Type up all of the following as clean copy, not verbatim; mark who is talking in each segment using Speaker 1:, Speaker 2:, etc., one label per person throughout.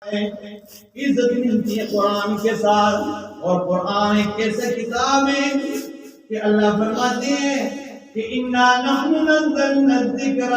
Speaker 1: عزت ملتی ہے قرآن کے ساتھ، اور قرآن ایک ایسا کتاب ہے کہ اللہ فرماتے ہیں کہ اِنَّا نَحْنُ نَزَّلْنَا الذِّكْرَ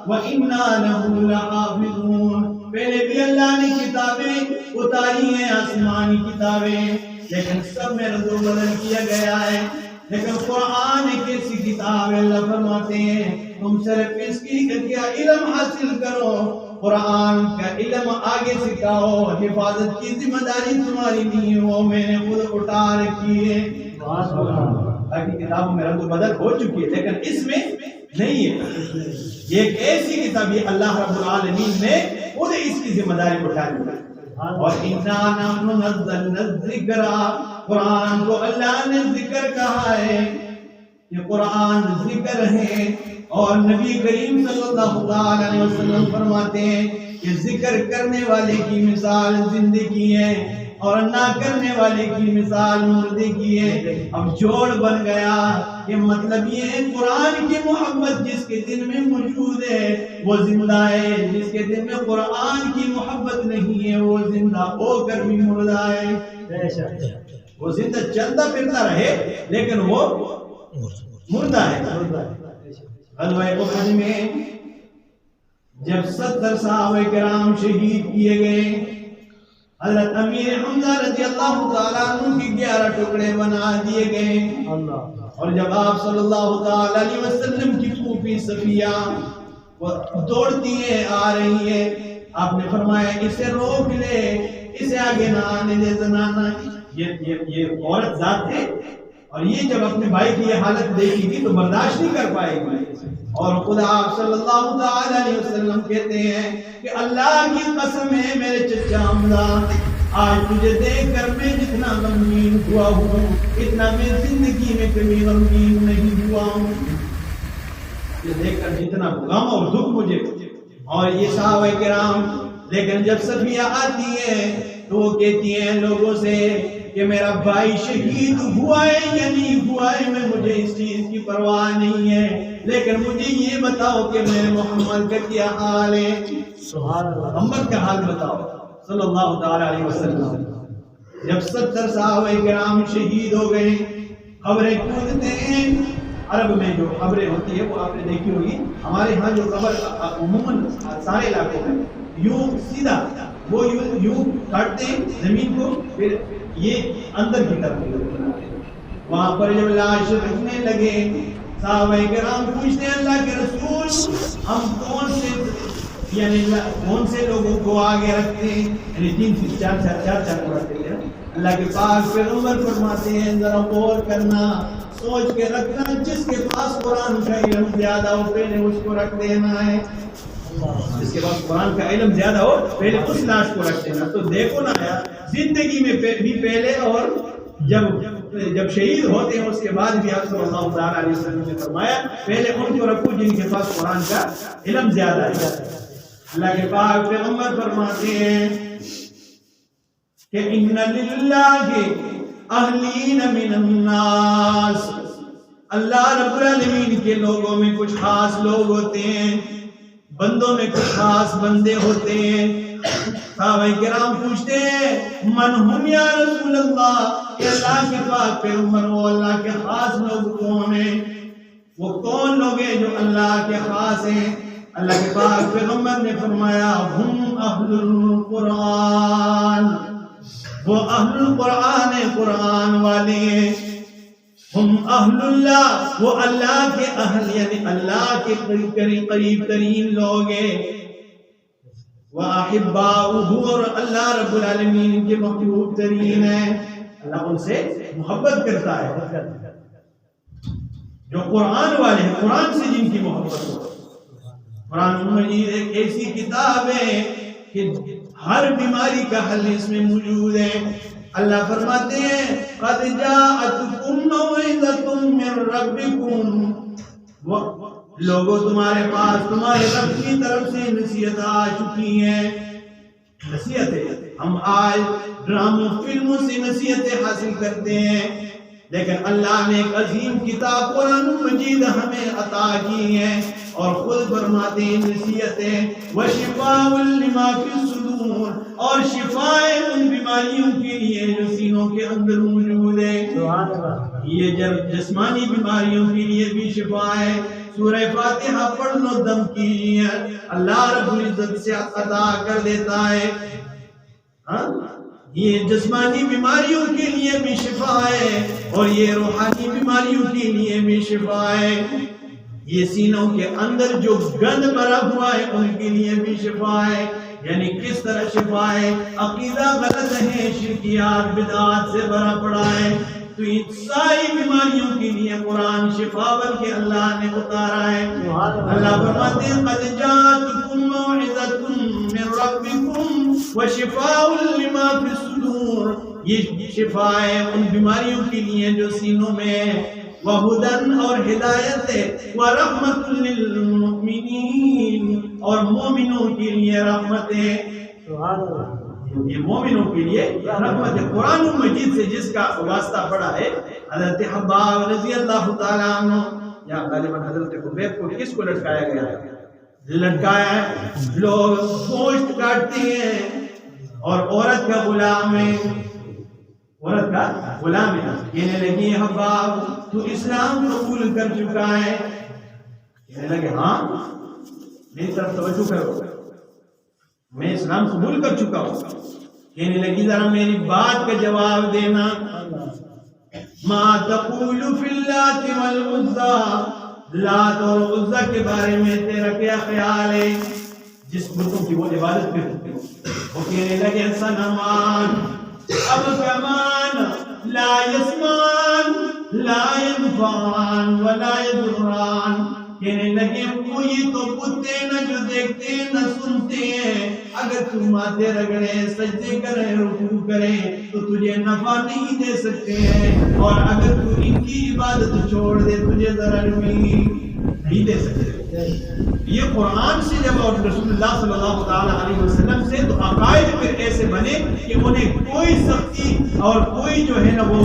Speaker 1: وَإِنَّا لَهُ لَحَافِظُونَ۔ پہلے بھی اللہ نے کتابیں اتاری ہیں، آسمانی کتابیں، لیکن سب میں رد و بدل کیا گیا ہے۔ لیکن قرآن ایک ایسی کتاب ہے، اللہ فرماتے ہیں تم صرف اس کی کیا علم حاصل کرو، قرآن کا علم آگے سکھاؤ، حفاظت کی ذمہ داری تمہاری نہیں ہے، وہ میں نے خود اٹھا رکھی ہے۔ باقی کتابوں میں رد و بدل ہو چکی ہے، لیکن اس میں نہیں ہے۔ یہ ایک ایسی کتاب ہے، اللہ رب العالمین نے خود اس کی ذمہ داری اٹھا لی۔ اور اِنَّا نَحْنُ نَزَّلْنَا الذِّكْرَ، قرآن کو اللہ نے ذکر کہا ہے، یہ قرآن ذکر ہے۔ اور نبی کریم صلی اللہ علیہ وسلم فرماتے ہیں کہ ذکر کرنے والے کی مثال زندگی ہے اور نہ کرنے والے کی مثال مردے کی ہے۔ اب جوڑ بن گیا کہ مطلب یہ ہے قرآن کی محبت جس کے دل میں موجود ہے وہ زندہ ہے، جس کے دل میں قرآن کی محبت نہیں ہے وہ زندہ ہو کر بھی مردہ ہے۔ وہ زندہ چلتا پھرتا رہے لیکن وہ مردہ ہے۔ غزوہ احد میں جب 70 صحابہ کرام شہید کیے گئے، حضرت امیر حمزہ رضی اللہ تعالیٰ عنہ کی 11 ٹکڑے بنا دیے گئے۔ اور جب آپ صلی اللہ تعالیٰ علیہ وسلم کی پھوپھی صفیہ وہ دوڑتی ہے، آ رہی ہے، آپ نے فرمایا اسے روک لے، اسے آگے نہ آنے دے، زنانہ یہ عورت ذات ہے، اور یہ جب اپنے بھائی کی یہ حالت دیکھے گی تو برداشت نہیں کر پائے گی۔ اور خدا آپ صلی اللہ تعالیٰ علیہ وسلم کہتے ہیں کہ اللہ کی قسم ہے میرے چچا حمزہ، آج تجھے دیکھ کر میں جتنا غمگین ہوا ہوں اتنا میں زندگی میں کبھی غمگین نہیں ہوا ہوں۔ یہ دیکھ کر جتنا غم اور دکھ مجھے، اور یہ صحابہ کرام، لیکن جب صفیہ آتی ہے تو وہ کہتی ہیں لوگوں سے کہ میرا بھائی شہید ہوا ہے یا نہیں ہوا ہے، میں مجھے اس چیز کی پرواہ نہیں ہے، لیکن مجھے یہ بتاؤ کہ میرے محمد کا کیا حال ہے، محمد کا حال بتاؤ صلی اللہ تعالیٰ علیہ وسلم۔ جب 70 صحابہ کرام شہید ہو گئے، قبریں کھودتے ہیں۔ عرب میں جو قبریں ہوتی ہے وہ آپ نے دیکھی ہوگی، ہمارے ہاں جو قبر عموماً سارے علاقوں میں یوں سیدھا وہ یوں کاٹتے ہیں زمین کو، پھر یہ اندر کی طرف وہاں پر جب لاش رکھنے لگے صحابہ کرام پوچھتے ہیں اللہ کے رسول ہم کون سے لوگوں کو آگے رکھتے ہیں، یعنی 3 سے 4 کو رکھتے ہیں۔ اللہ کے پاک پیغمبر فرماتے ہیں ذرا غور کرنا، سوچ کے رکھنا، جس کے پاس قرآن کا علم زیادہ ہو پہلے اس کو رکھ دینا ہے، جس کے پاس قرآن کا علم زیادہ ہو پہلے اس لاش کو رکھ دینا۔ تو دیکھو نا یار، زندگی میں بھی پہلے اور جب شہید ہوتے ہیں اس کے بعد بھی آپ صلی اللہ تعالیٰ علیہ وسلم نے فرمایا پہلے ان کو رکھو جن کے پاس قرآن کا علم زیادہ ہے۔ اللہ کے پاک پیغمبر فرماتے ہیں کہ ان للہ اہلین من الناس، اللہ رب العالمین کے لوگوں میں کچھ خاص لوگ ہوتے ہیں، بندوں میں کچھ خاص بندے ہوتے ہیں۔ صحابہ کرام پوچھتے ہیں من ہم یا رسول اللہ، کہ اللہ کے پاک پیغمبر وہ اللہ کے خاص لوگ کون ہیں، وہ کون لوگ ہیں جو اللہ کے خاص ہیں؟ اللہ کے پاک پیغمبر نے فرمایا ہم اہل القرآن، وہ اہل القرآن ہیں، قرآن والے ہیں۔ ہم اہل اللہ، وہ اللہ کے اہل یعنی اللہ کے قریب ترین لوگ ہیں۔ وَأَحِبَّاؤُهُ، اور اللہ رب العالمین کے محبوب ترین ہیں، اللہ ان سے محبت کرتا ہے۔ جو قرآن والے ہیں، قرآن سے جن کی محبت ہو۔ قرآن مجید ایک ایسی کتاب ہے کہ ہر بیماری کا حل اس میں موجود ہے۔ اللہ فرماتے ہیں قَدْ جَاءَتْكُمْ مَوْعِظَةٌ مِّن رَبِّكُمْ، لوگوں تمہارے پاس تمہارے رب کی طرف سے نصیحت آ چکی ہے۔ نصیحت ہے، ہم آج ڈراموں فلموں سے نصیحتیں حاصل کرتے ہیں، لیکن اللہ نے ایک عظیم کتاب قرآن مجید ہمیں عطا کی ہے، اور خود فرماتے ہیں نصیحتیں وَشِفَاءٌ لِمَا فِي الصُّدُورِ الصدور، اور شفائے ان بیماریوں کے لیے جو سینوں کے اندر موجود ہے. یہ جسمانی بیماریوں کے لیے بھی شفا ہے. سورہ فاتحہ پڑھ لو دم کی، اللہ رب العزت سے عطا کر دیتا ہے. یہ جسمانی بیماریوں کے لیے بھی شفا ہے اور یہ روحانی بیماریوں کے لیے بھی شفا ہے. یہ سینوں کے اندر جو گند بھرا ہوا ہے ان کے لیے بھی شفا ہے. یعنی کس طرح شفا ہے؟ عقیدہ غلط ہے، شرکیات بدعات سے بھرا پڑا ہے، تو ان ساری بیماریوں کے لیے قرآن شفا بلکہ اللہ نے اتارا ہے. اللہ فرماتے ہیں قد جاءتکم موعظۃ من ربکم وشفاء لما فی الصدور. یہ شفا ہے ان بیماریوں کے لیے جو سینوں میں ہے، وہدن اور ہدایت ہے، ورحمت للمؤمنین اور مومنوں کے لیے رحمت ہے. یہ مومنوں کے لیے رحمت ہے. قرآن مجید سے جس کا واسطہ پڑا ہے حضرت حباب رضی اللہ تعالیٰ عنہ، یا غالباً حضرت حبیب کو کس کو لٹکایا گیا ہے؟ لٹکایا ہے. لوگ گوشت کاٹتے ہیں اور عورت کا غلام ہے، عورت کا غلام ہے. کہنے لگی حباب تو اسلام قبول کر چکا ہے؟ کہنے لگے ہاں، میری طرف توجہ کرو، میں اسلام قبول کر چکا ہوں. کہنے لگی ذرا میری بات کا جواب دینا. ما تقول فی اللات والعزى، لات اور عزا کے بارے میں تیرا کیا خیال ہے؟ جس بتوں کی وہ عبادت کرتے ہو. وہ کہنے لگے صنمان اب کمان لا یسمان لا ينفعان ولا يضران. کہنے لگے وہ یہ تو بت ہیں نہ جو دیکھتے ہیں نہ سنتے ہیں، اگر تم ماتھے رگڑیں سجدے کریں رکوع کریں تو تجھے نفع نہیں دے سکتے ہیں، اور اگر تو ان کی عبادت چھوڑ دے تجھے ضرر بھی نہیں دے سکتے. یہ قرآن سے جب اور رسول اللہ صلی اللہ تعالیٰ علیہ وسلم سے، تو عقائد پھر ایسے بنے کہ انہیں کوئی سختی اور کوئی جو ہے نا وہ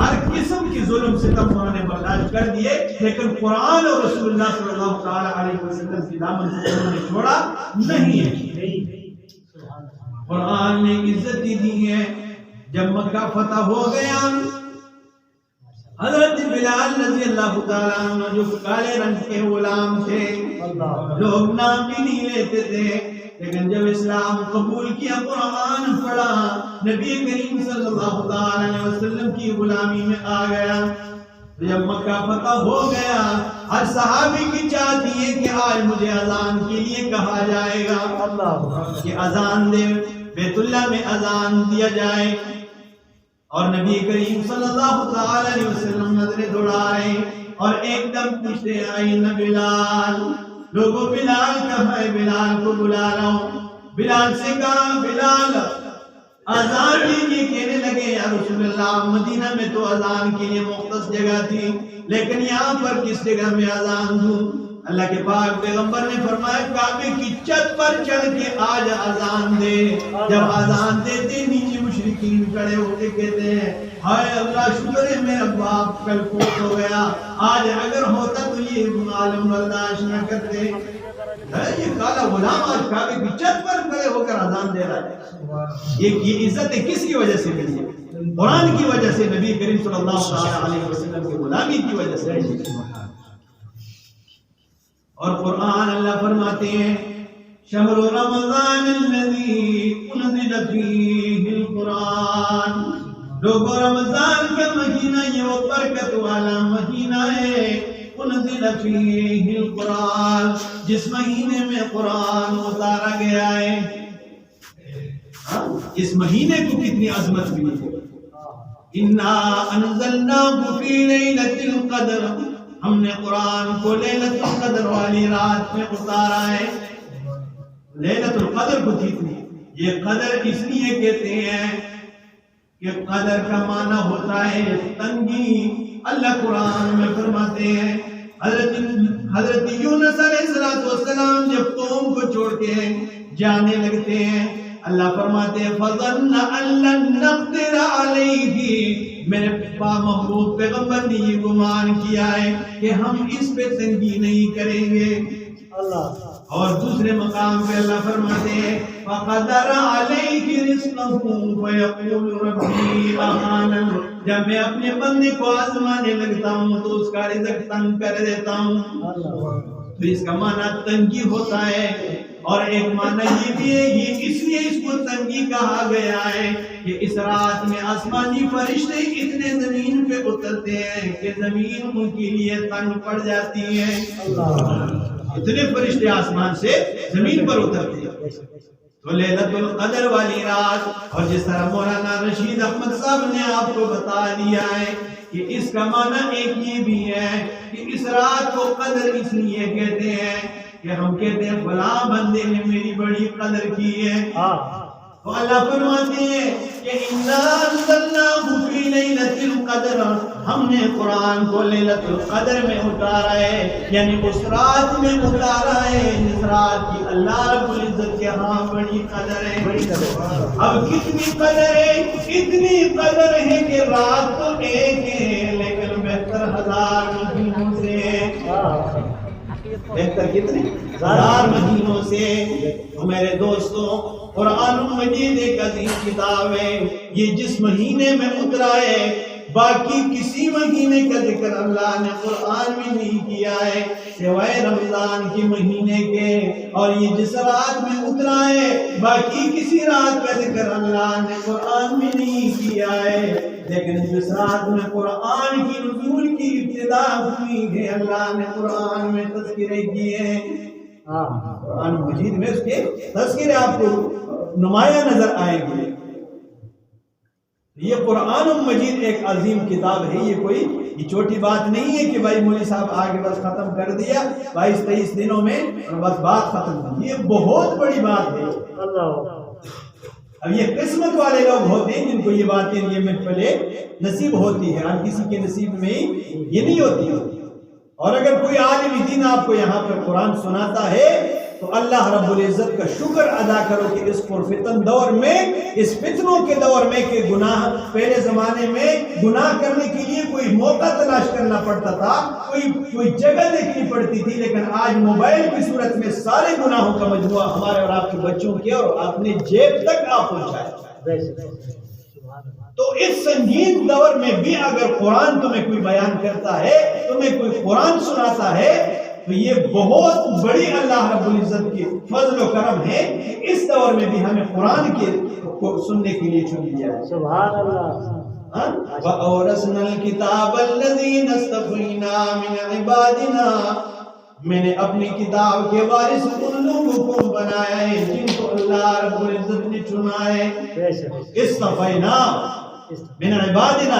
Speaker 1: ہر قسم کی ظلم ستم انہوں نے برداشت کر دیے، لیکن قرآن اور رسول اللہ صلی اللہ تعالیٰ علیہ وسلم کی دامن کو انہوں نے چھوڑا نہیں ہے. قرآن نے عزت دی ہے. جب مکہ فتح ہو گیا، حضرت بلال رضی اللہ تعالیٰ عنہ جو کالے رنگ کے غلام تھے، لوگ نام بھی نہیں لیتے تھے، لیکن جب اسلام قبول کیا، قرآن پڑھا، نبی کریم صلی اللہ تعالیٰ علیہ وسلم کی غلامی میں آ گیا. جب مکہ فتح ہو گیا، ہر صحابی کی چاہتی ہے کہ آج مجھے اذان کے لیے کہا جائے گا کہ اذان دے، بیت اللہ میں اذان دیا جائے. اور نبی کریم صلی اللہ تعالی علیہ وسلم نظریں دوڑا رہے اور ایک دم پوچھتے آئی نہ بلال. لوگوں بلال کہاں ہے؟ بلال کو بلا رہا ہوں. بلال سے کہا بلال اذان دیجیے. کہنے لگے یا رسول اللہ مدینہ میں تو اذان کے لیے مختص جگہ تھی، لیکن یہاں پر کس جگہ میں اذان دوں؟ اللہ کے پاک پیغمبر نے فرمایا کعبے کی چھت پر چڑھ کے آج اذان دے. جب اذان دیتے نیچے مشرکین کھڑے ہو کے کہتے ہیں ہائے اللہ شکر ہے میرا باپ کل فوت ہو گیا، آج اگر ہوتا تو یہ عالم برداشت نہ کرتے. یہ کالا غلام آج کعبے کی چھت پر کھڑے ہو کر اذان دے رہا ہے. یہ عزت کس کی وجہ سے ملی ہے؟ قرآن کی وجہ سے، نبی کریم صلی اللہ علیہ وسلم کی غلامی کی وجہ سے. اور قرآن اللہ فرماتے ہیں شہر رمضان الذی انزل فیہ القرآن. لوگوں رمضان کا مہینہ یہ وہ برکت والا مہینہ ہے، انزل فیہ القرآن، جس مہینے میں قرآن اتارا گیا ہے. اس مہینے کو کتنی عظمت ملی ہے. انا انزلناہ فی لیلۃ القدر، ہم نے قرآن کو لیلۃ القدر والی رات میں اتارا ہے. لیلۃ القدر کو جیتنی، یہ قدر اس لیے کہتے ہیں کہ قدر کا معنی ہوتا ہے تنگی. اللہ قرآن میں فرماتے ہیں حضرت یونس علیہ السلام جب قوم کو چھوڑ کے جانے لگتے ہیں، اللہ فرماتے ہیں فَظَنَّ أَن لَّن نَّقْدِرَ عَلَيْهِ، میرے محبوب پیغمبر نے یہ گمان کیا ہے کہ ہم اس پہ تنگی نہیں کریں گے. اور دوسرے مقام پہ اللہ فرماتے ہیں فَقَدَرَ عَلَيْهِ رِزْقَهُ فَيَقُولُ رَبِّي أَهَانَنِ، جب میں اپنے بندے کو آزمانے لگتا ہوں تو اس کا رزق تنگ کر دیتا ہوں۔ تو اس کا معنی تنگی ہوتا ہے، اور ایک معنی یہ بھی ہے یہ اس لیے اس کو تنگی کہا گیا ہے کہ اس رات میں آسمانی فرشتے اتنے زمین پہ اترتے ہیں کہ زمین ان کے لیے تنگ پڑ جاتی ہے۔ اتنے فرشتے آسمان سے زمین پر اترتے ہیں۔ تو لیلۃ القدر والی رات، اور جس طرح مولانا رشید احمد صاحب نے آپ کو بتا دیا ہے کہ اس کا معنی ایک یہ بھی ہے کہ اس رات کو قدر اس لیے کہتے ہیں کہ ہم کہتے ہیں فلاں بندے نے میری بڑی قدر کی ہے، تو اللہ فرماتے ہیں کہ اِنَّا أَنزَلْنَاهُ فِي لَيْلَةِ الْقَدْرِ، ہم نے قرآن کو لیلۃ القدر میں اتارا ہے، یعنی اس رات میں اتارا ہے جس رات کی اللہ رب العزت کے ہاں بڑی قدر ہے۔ اب کتنی قدر ہے؟ اتنی قدر ہے کہ رات تو ایک ہے لیکن 72,000 مہینوں سے ہے۔ بہتر کتنے 1000 مہینوں سے۔ تو میرے دوستوں، قرآن مجید ایک عظیم کتاب ہے، یہ جس مہینے میں اترا ہے باقی کسی مہینے کا ذکر اللہ نے قرآن میں نہیں کیا ہے سوائے رمضان کے مہینے کے، اور یہ جس رات میں اترا ہے باقی کسی رات کا ذکر اللہ نے قرآن میں نہیں کیا ہے، لیکن جس رات میں قرآن کی نزول کی ابتدا ہوئی ہے اللہ نے قرآن میں تذکرے کیے ہیں۔ قرآن مجید میں اس کے تذکرے آپ کو نمایاں نظر آئیں گے۔ یہ قرآن مجید ایک عظیم کتاب ہے، یہ کوئی یہ چھوٹی بات نہیں ہے کہ بھائی مولوی صاحب آگے بس ختم کر دیا 22-23 دنوں میں اور بس بات ختم، یہ بہت بڑی بات ہے۔ اب یہ قسمت والے لوگ ہوتے ہیں جن کو یہ باتیں یہ محفلیں نصیب ہوتی ہے، ہر کسی کے نصیب میں یہ نہیں ہوتی۔ اور اگر کوئی عالم دین آپ کو یہاں پر قرآن سناتا ہے تو اللہ رب العزت کا شکر ادا کرو کہ اس پرفتن دور میں، اس فتنوں کے دور میں کہ گناہ پہلے زمانے میں گناہ کرنے کے لیے کوئی موقع تلاش کرنا پڑتا تھا، کوئی جگہ دیکھنی پڑتی تھی، لیکن آج موبائل کی صورت میں سارے گناہوں کا مجموعہ ہمارے اور آپ کے بچوں کے اور اپنے جیب تک آپ پہنچائے۔ تو اس سنگین دور میں بھی اگر قرآن تمہیں کوئی بیان کرتا ہے، تمہیں کوئی قرآن سناتا ہے، تو یہ بہت بڑی اللہ رب العزت کی فضل و کرم ہے کہ اس دور میں بھی ہمیں قرآن کو سننے کے لیے چن لیا ہے۔ سبحان اللہ۔ وَأَوْرَثْنَا الْكِتَابَ الَّذِينَ اصْطَفَيْنَا مِنْ عِبَادِنَا، میں نے اپنی کتاب کے وارث ان لوگوں کو بنایا ہے جن کو اللہ رب العزت نے چنا ہے۔ اصطفینا من عبادنا،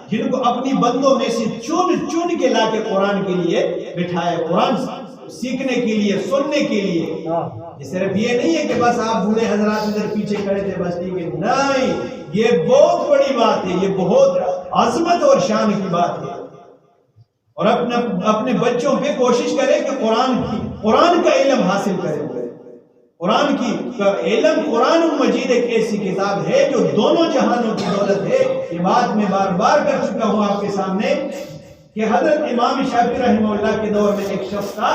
Speaker 1: جن کو اپنی بندوں میں سے چن کے لا کے قرآن کے لیے بٹھایا، قرآن سیکھنے کے لیے، سننے کے لیے۔ یہ صرف یہ نہیں ہے کہ بس آپ بوڑھے حضرات ادھر پیچھے کھڑے تھے بس ٹھیک ہے، نہیں، یہ بہت بڑی بات ہے، یہ بہت عظمت اور شان کی بات ہے۔ اور اپنے بچوں پہ کوشش کریں کہ قرآن کا علم حاصل کریں۔ قرآن کا علم، قرآن مجید ایک ایسی کتاب ہے جو دونوں جہانوں کی دولت ہے۔ یہ بات میں بار بار کر چکا ہوں آپ کے سامنے کہ حضرت امام شافعی رحمہ اللہ کے دور میں ایک شخص تھا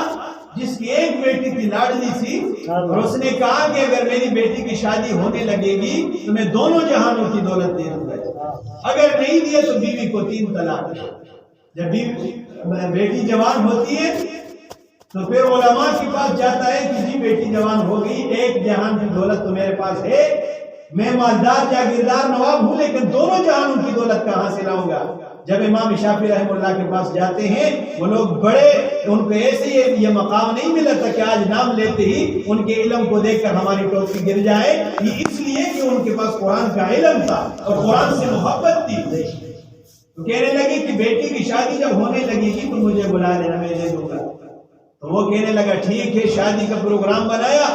Speaker 1: جس کی ایک بیٹی تھی لاڈلی سی، اور اس نے کہا کہ اگر میری بیٹی کی شادی ہونے لگے گی تو میں دونوں جہانوں کی دولت دے دوں گا، اگر نہیں دیے تو بیوی کو 3 طلاق۔ جب بیٹی جوان ہوتی ہے تو پھر علماء کے پاس جاتا ہے کہ جی بیٹی جوان ہو گئی، ایک جہان کی دولت تو میرے پاس ہے، میں مالدار جاگیردار نواب ہوں لیکن دونوں جہانوں کی دولت کہاں سے لاؤں گا۔ جب امام شافعی رحمہ اللہ کے پاس جاتے ہیں، وہ لوگ بڑے، ان کو ایسے یہ مقام نہیں ملا تھا کہ آج نام لیتے ہی ان کے علم کو دیکھ کر ہماری ٹوپی گر جائے، یہ اس لیے کہ ان کے پاس قرآن کا علم تھا اور قرآن سے محبت تھی۔ تو کہنے لگے کہ بیٹی کی شادی جب ہونے لگے گی تو مجھے بلا لینا، میں دے دوں گا۔ تو وہ کہنے لگا ٹھیک ہے، شادی کا پروگرام بنایا،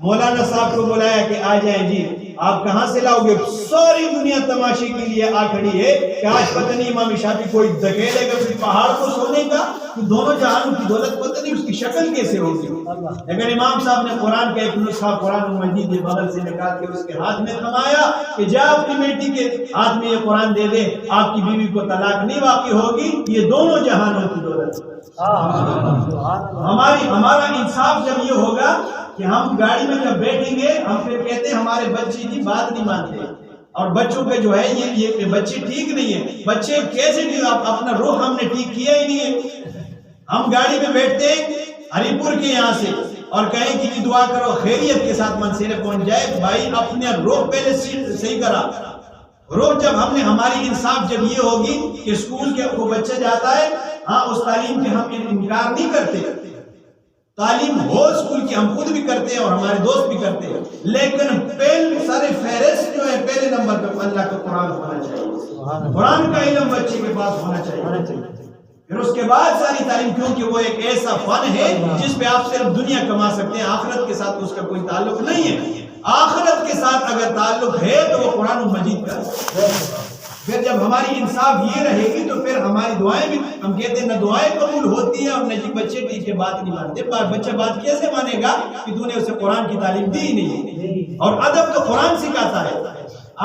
Speaker 1: مولانا صاحب کو بلایا کہ آ جائیں جی، آپ کہاں سے لاؤ گے؟ ساری دنیا تماشے کے لیے آ کھڑی ہے کہ آج پتہ نہیں امام شافعی کوئی دھکیلے گا پھر پہاڑ کو سونے کا، تو دونوں جہانوں کی دولت پتہ نہیں اس کی شکل کیسے ہوگی۔ لیکن امام صاحب نے قرآن کا ایک نسخہ قرآن مجید کے بغل سے نکال کے اس کے ہاتھ میں تھمایا کہ جا اپنی بیٹی کے ہاتھ میں یہ قرآن دے دے، آپ کی بیوی کو طلاق نہیں واقع ہوگی، یہ دونوں جہانوں کی دولت۔ ہمارا انصاف جب یہ ہوگا کہ ہم گاڑی میں جب بیٹھیں گے ہم پھر کہتے ہیں ہمارے بچے کی بات نہیں مانتے، اور بچوں پہ جو ہے یہ بچے ٹھیک نہیں ہے، بچے کیسے ٹھیک، اپنا روح ہم نے ٹھیک کیا ہی نہیں ہے۔ ہم گاڑی میں بیٹھتے ہیں ہری پور کے یہاں سے اور کہیں کہ دعا کرو خیریت کے ساتھ منصیرے پہنچ جائے، بھائی اپنے روح پہلے صحیح کرا۔ روح جب ہم نے ہماری انصاف جب یہ ہوگی کہ اسکول کے کو بچہ جاتا ہے، ہاں اس تعلیم کے ہم انکار نہیں کرتے، تعلیم ہو اسکول کی ہم خود بھی کرتے ہیں اور ہمارے دوست بھی کرتے ہیں، لیکن پہلے سارے فہرست جو ہے پہلے نمبر پہ اللہ کا قرآن ہونا چاہیے، قرآن کا علم بچے کے پاس ہونا چاہیے، پھر اس کے بعد ساری تعلیم، کیونکہ وہ ایک ایسا فن ہے جس پہ آپ صرف دنیا کما سکتے ہیں، آخرت کے ساتھ اس کا کوئی تعلق نہیں ہے۔ آخرت کے ساتھ اگر تعلق ہے تو وہ قرآن مجید کا۔ پھر جب ہماری انصاف یہ رہے گی تو پھر ہماری دعائیں بھی، ہم کہتے ہیں نہ دعائیں قبول ہوتی ہیں اور نہ جی بچے ٹھیک ہے بات نہیں مانتے۔ بچہ بات کیسے مانے گا کہ تو نے اسے قرآن کی تعلیم دی ہی نہیں، اور ادب تو قرآن سکھاتا ہے۔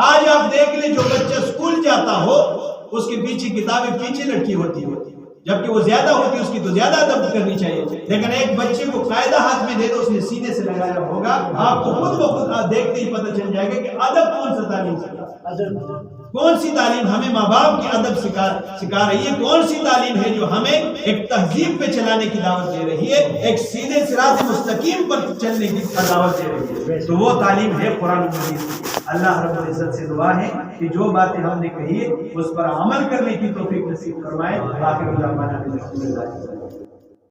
Speaker 1: آج آپ دیکھ لیں جو بچہ اسکول جاتا ہو اس کے پیچھے کتابیں پیچھے لٹکی ہوتی ہے، جبکہ وہ زیادہ ہوتی اس کی تو زیادہ ادب کرنی چاہیے، لیکن ایک بچے کو قاعدہ ہاتھ میں دے دو اس نے سینے سے لگایا ہوگا، آپ کو خود بخود دیکھتے ہی پتہ چل جائے گا کہ ادب کون سا تعلیم سکھا، کون سی تعلیم ہمیں ماں باپ کی ادب سکھا رہی ہے، کون سی تعلیم ہے جو ہمیں ایک تہذیب پہ چلانے کی دعوت دے رہی ہے، ایک سیدھے صراط مستقیم پر چلنے کی دعوت دے رہی ہے، تو وہ تعلیم ہے قرآن مجید۔ اللہ رب العزت سے دعا ہے کہ جو باتیں ہم نے کہی اس پر عمل کرنے کی توفیق نصیب فرمائے۔ آخر دعوانا الحمدللہ۔